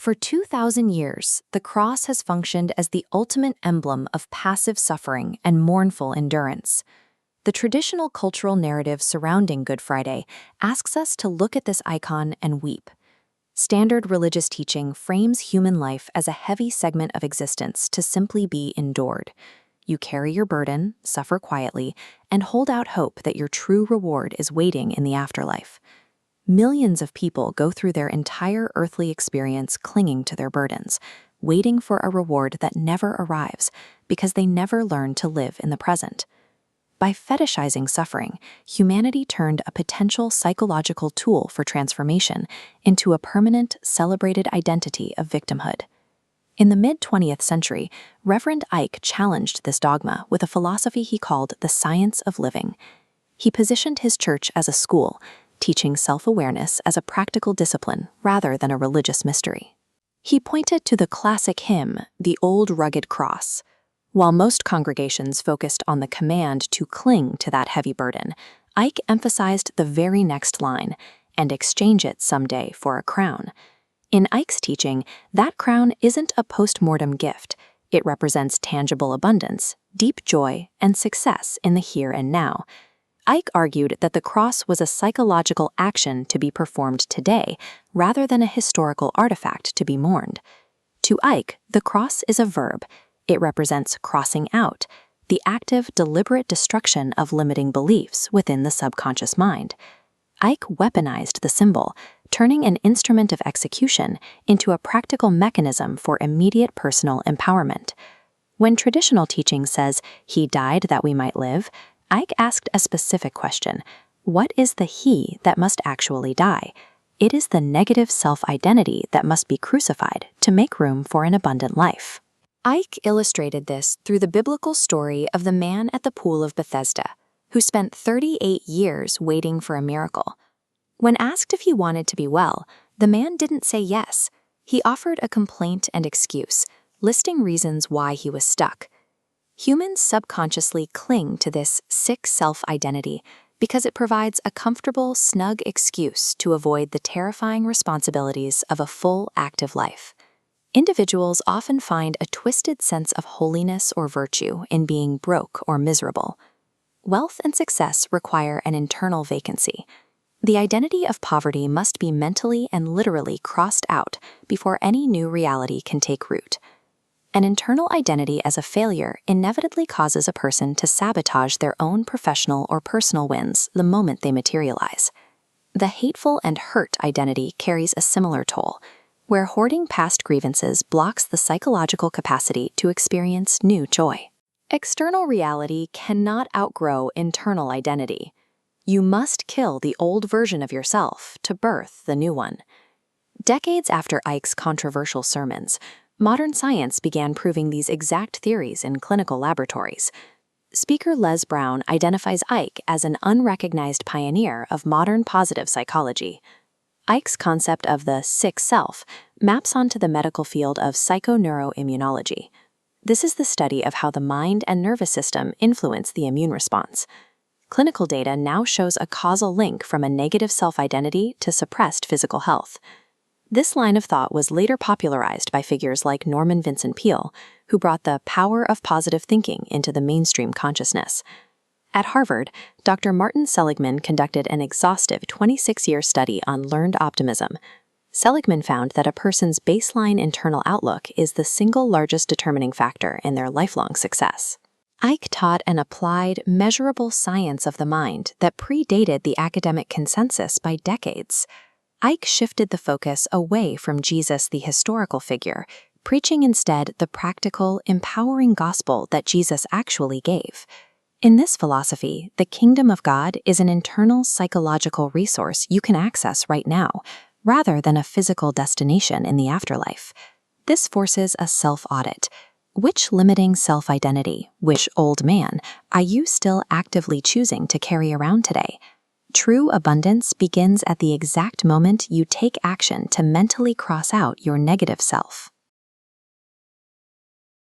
For 2,000 years, the cross has functioned as the ultimate emblem of passive suffering and mournful endurance. The traditional cultural narrative surrounding Good Friday asks us to look at this icon and weep. Standard religious teaching frames human life as a heavy segment of existence to simply be endured. You carry your burden, suffer quietly, and hold out hope that your true reward is waiting in the afterlife. Millions of people go through their entire earthly experience clinging to their burdens, waiting for a reward that never arrives because they never learn to live in the present. By fetishizing suffering, humanity turned a potential psychological tool for transformation into a permanent, celebrated identity of victimhood. In the mid-20th century, Reverend Ike challenged this dogma with a philosophy he called the science of living. He positioned his church as a school, teaching self-awareness as a practical discipline rather than a religious mystery. He pointed to the classic hymn, The Old Rugged Cross. While most congregations focused on the command to cling to that heavy burden, Ike emphasized the very next line, and exchange it someday for a crown. In Ike's teaching, that crown isn't a post-mortem gift. It represents tangible abundance, deep joy, and success in the here and now. Ike argued that the cross was a psychological action to be performed today, rather than a historical artifact to be mourned. To Ike, the cross is a verb. It represents crossing out, the active, deliberate destruction of limiting beliefs within the subconscious mind. Ike weaponized the symbol, turning an instrument of execution into a practical mechanism for immediate personal empowerment. When traditional teaching says, "He died that we might live," Ike asked a specific question: what is the he that must actually die? It is the negative self-identity that must be crucified to make room for an abundant life. Ike illustrated this through the biblical story of the man at the pool of Bethesda, who spent 38 years waiting for a miracle. When asked if he wanted to be well, the man didn't say yes. He offered a complaint and excuse, listing reasons why he was stuck. Humans subconsciously cling to this sick self-identity because it provides a comfortable, snug excuse to avoid the terrifying responsibilities of a full, active life. Individuals often find a twisted sense of holiness or virtue in being broke or miserable. Wealth and success require an internal vacancy. The identity of poverty must be mentally and literally crossed out before any new reality can take root. An internal identity as a failure inevitably causes a person to sabotage their own professional or personal wins the moment they materialize. The hateful and hurt identity carries a similar toll, where hoarding past grievances blocks the psychological capacity to experience new joy. External reality cannot outgrow internal identity. You must kill the old version of yourself to birth the new one. Decades after Ike's controversial sermons, modern science began proving these exact theories in clinical laboratories. Speaker Les Brown identifies Ike as an unrecognized pioneer of modern positive psychology. Ike's concept of the sick self maps onto the medical field of psychoneuroimmunology. This is the study of how the mind and nervous system influence the immune response. Clinical data now shows a causal link from a negative self-identity to suppressed physical health. This line of thought was later popularized by figures like Norman Vincent Peale, who brought the power of positive thinking into the mainstream consciousness. At Harvard, Dr. Martin Seligman conducted an exhaustive 26-year study on learned optimism. Seligman found that a person's baseline internal outlook is the single largest determining factor in their lifelong success. Ike taught an applied, measurable science of the mind that predated the academic consensus by decades. Ike shifted the focus away from Jesus, the historical figure, preaching instead the practical, empowering gospel that Jesus actually gave. In this philosophy, the kingdom of God is an internal psychological resource you can access right now, rather than a physical destination in the afterlife. This forces a self-audit. Which limiting self-identity, which old man, are you still actively choosing to carry around today? True abundance begins at the exact moment you take action to mentally cross out your negative self.